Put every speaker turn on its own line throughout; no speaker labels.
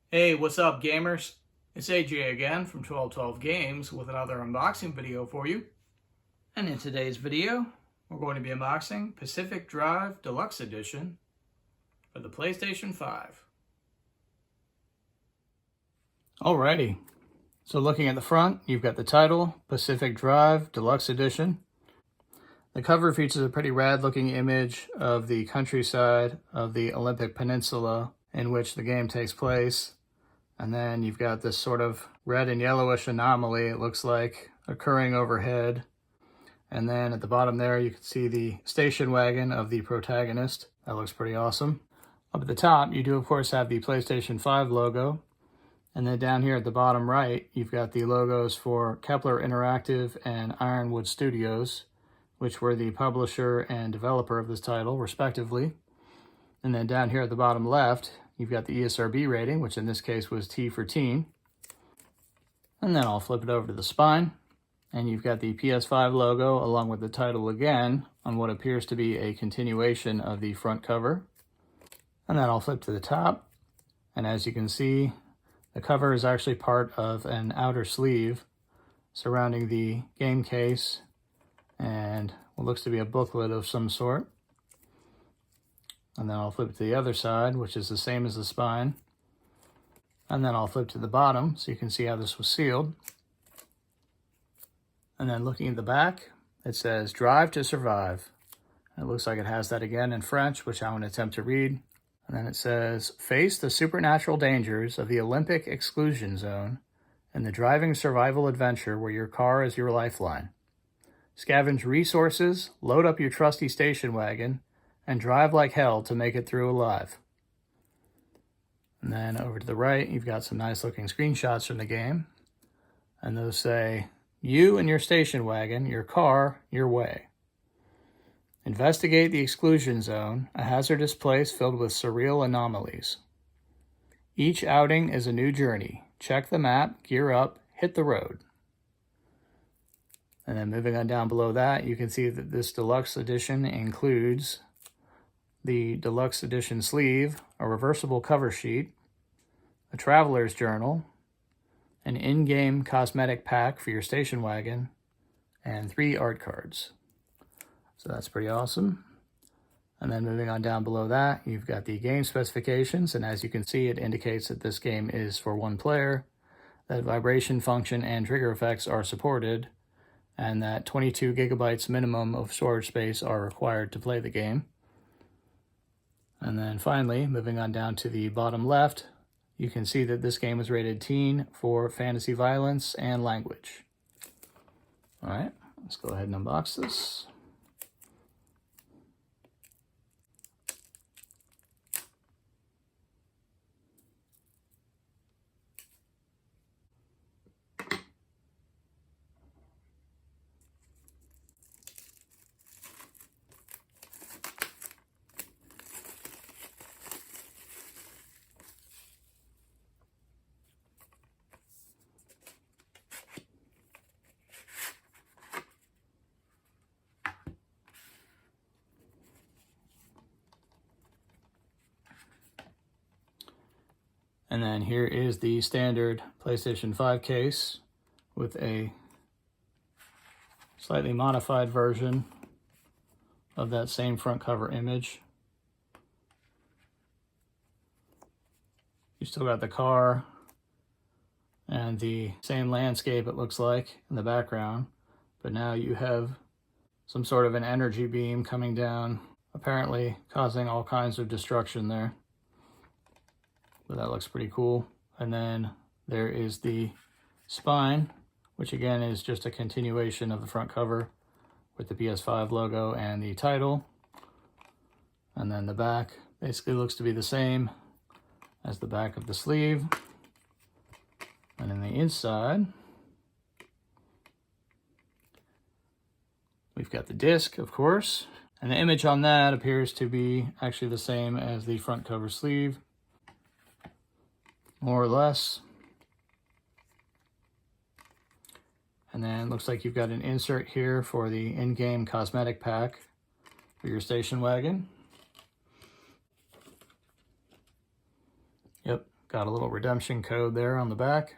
Hey, what's up, gamers? It's AJ again from 1212 Games with another unboxing video for you. And in today's video, we're going to be unboxing Pacific Drive Deluxe Edition for the PlayStation 5. Alrighty, so looking at the front, you've got the title, Pacific Drive Deluxe Edition. The cover features a pretty rad looking image of the countryside of the Olympic Peninsula in which the game takes place. And then you've got this sort of red and yellowish anomaly, it looks like, occurring overhead. And then at the bottom there, you can see the station wagon of the protagonist. That looks pretty awesome. Up at the top, you do, of course, have the PlayStation 5 logo. And then down here at the bottom right, you've got the logos for Kepler Interactive and Ironwood Studios, which were the publisher and developer of this title, respectively. And then down here at the bottom left, you've got the ESRB rating, which in this case was T for teen. And then I'll flip it over to the spine. And you've got the PS5 logo along with the title again on what appears to be a continuation of the front cover. And then I'll flip to the top. And as you can see, the cover is actually part of an outer sleeve surrounding the game case and what looks to be a booklet of some sort. And then I'll flip to the other side, which is the same as the spine. And then I'll flip to the bottom so you can see how this was sealed. And then looking at the back, it says Drive to Survive. And it looks like it has that again in French, which I'm going to attempt to read. And then it says, face the supernatural dangers of the Olympic exclusion zone and the driving survival adventure where your car is your lifeline. Scavenge resources, load up your trusty station wagon, and drive like hell to make it through alive. And then over to the right, you've got some nice looking screenshots from the game. And those say, you and your station wagon, your car, your way. Investigate the exclusion zone, a hazardous place filled with surreal anomalies. Each outing is a new journey. Check the map, gear up, hit the road. And then moving on down below that, you can see that this deluxe edition includes the deluxe edition sleeve, a reversible cover sheet, a traveler's journal, an in-game cosmetic pack for your station wagon, and 3 art cards. So that's pretty awesome. And then moving on down below that, you've got the game specifications, and as you can see, it indicates that this game is for one player, that vibration function and trigger effects are supported, and that 22 gigabytes minimum of storage space are required to play the game. And then finally, moving on down to the bottom left, you can see that this game is rated teen for fantasy violence and language. All right, let's go ahead and unbox this. And then here is the standard PlayStation 5 case with a slightly modified version of that same front cover image. You still got the car and the same landscape, it looks like, in the background, but now you have some sort of an energy beam coming down, apparently causing all kinds of destruction there. But that looks pretty cool. And then there is the spine, which again is just a continuation of the front cover with the PS5 logo and the title. And then the back basically looks to be the same as the back of the sleeve. And in the inside, we've got the disc, of course. And the image on that appears to be actually the same as the front cover sleeve, more or less. And then it looks like you've got an insert here for the in-game cosmetic pack for your station wagon. Yep, Got a little redemption code there on the back.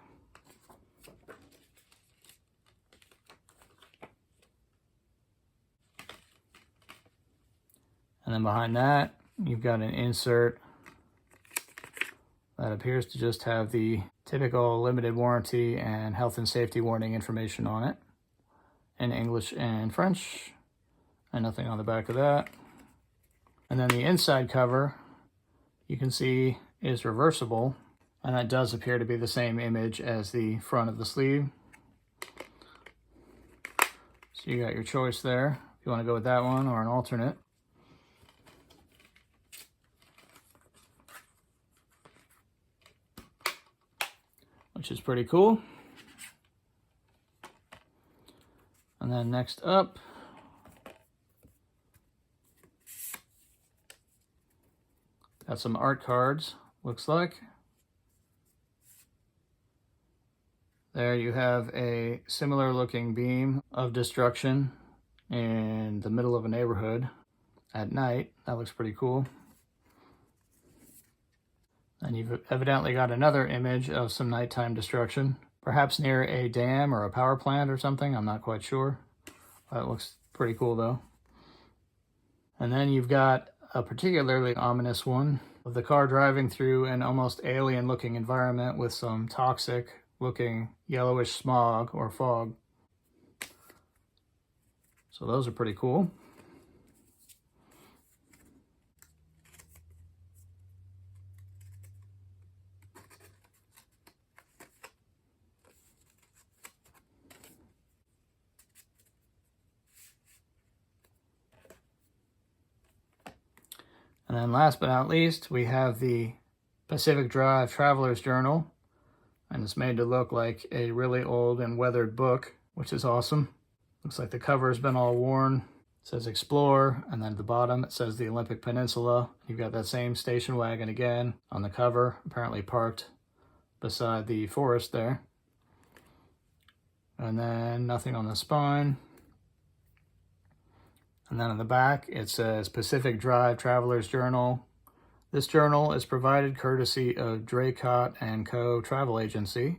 And then behind that, you've got an insert that appears to just have the typical limited warranty and health and safety warning information on it in English and French, and nothing on the back of that. And then the inside cover, you can see, is reversible, and that does appear to be the same image as the front of the sleeve. So you got your choice there, if you want to go with that one or an alternate. Which is pretty cool. And then next up, got some art cards, looks like. There you have a similar looking beam of destruction in the middle of a neighborhood at night. That looks pretty cool. And you've evidently got another image of some nighttime destruction, perhaps near a dam or a power plant or something. I'm not quite sure. That looks pretty cool though. And then you've got a particularly ominous one of the car driving through an almost alien looking environment with some toxic looking yellowish smog or fog. So those are pretty cool. And then last but not least, we have the Pacific Drive Traveler's Journal. And it's made to look like a really old and weathered book, which is awesome. Looks like the cover has been all worn. It says Explore, and then at the bottom it says the Olympic Peninsula. You've got that same station wagon again on the cover, apparently parked beside the forest there. And then nothing on the spine. And then on the back, it says Pacific Drive Traveler's Journal. This journal is provided courtesy of Draycott & Co. Travel Agency.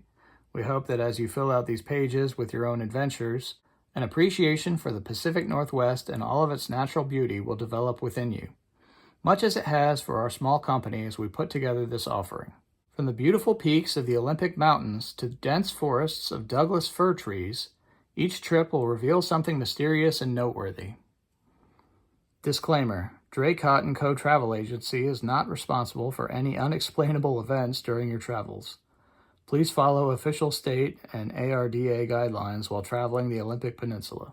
We hope that as you fill out these pages with your own adventures, an appreciation for the Pacific Northwest and all of its natural beauty will develop within you, much as it has for our small company as we put together this offering. From the beautiful peaks of the Olympic Mountains to the dense forests of Douglas fir trees, each trip will reveal something mysterious and noteworthy. Disclaimer: Draycott & Co. Travel Agency is not responsible for any unexplainable events during your travels. Please follow official state and ARDA guidelines while traveling the Olympic Peninsula.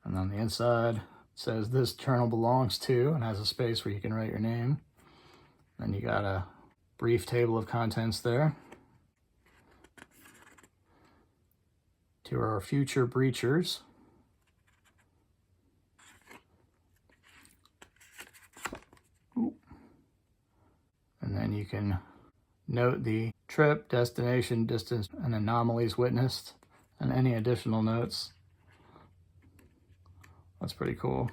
And on the inside, it says this journal belongs to, and has a space where you can write your name. Then you got a brief table of contents there. To our future breachers. And then you can note the trip, destination, distance, and anomalies witnessed, and any additional notes. That's pretty cool.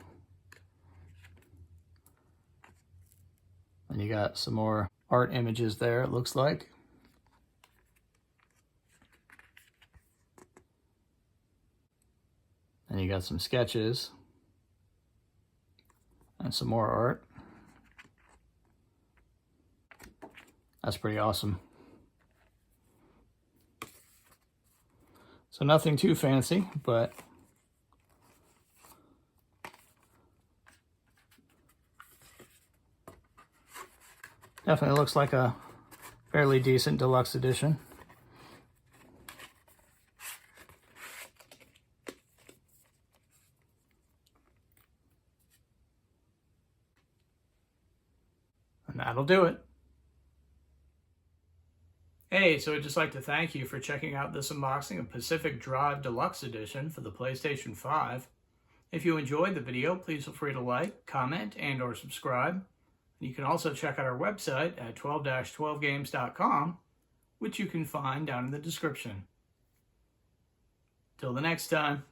And you got some more art images there, it looks like. And you got some sketches and some more art. That's pretty awesome. So nothing too fancy, but definitely looks like a fairly decent deluxe edition. And that'll do it. Hey, so I'd just like to thank you for checking out this unboxing of Pacific Drive Deluxe Edition for the PlayStation 5. If you enjoyed the video, please feel free to like, comment, and or subscribe. You can also check out our website at 12-12games.com, which you can find down in the description. Till the next time.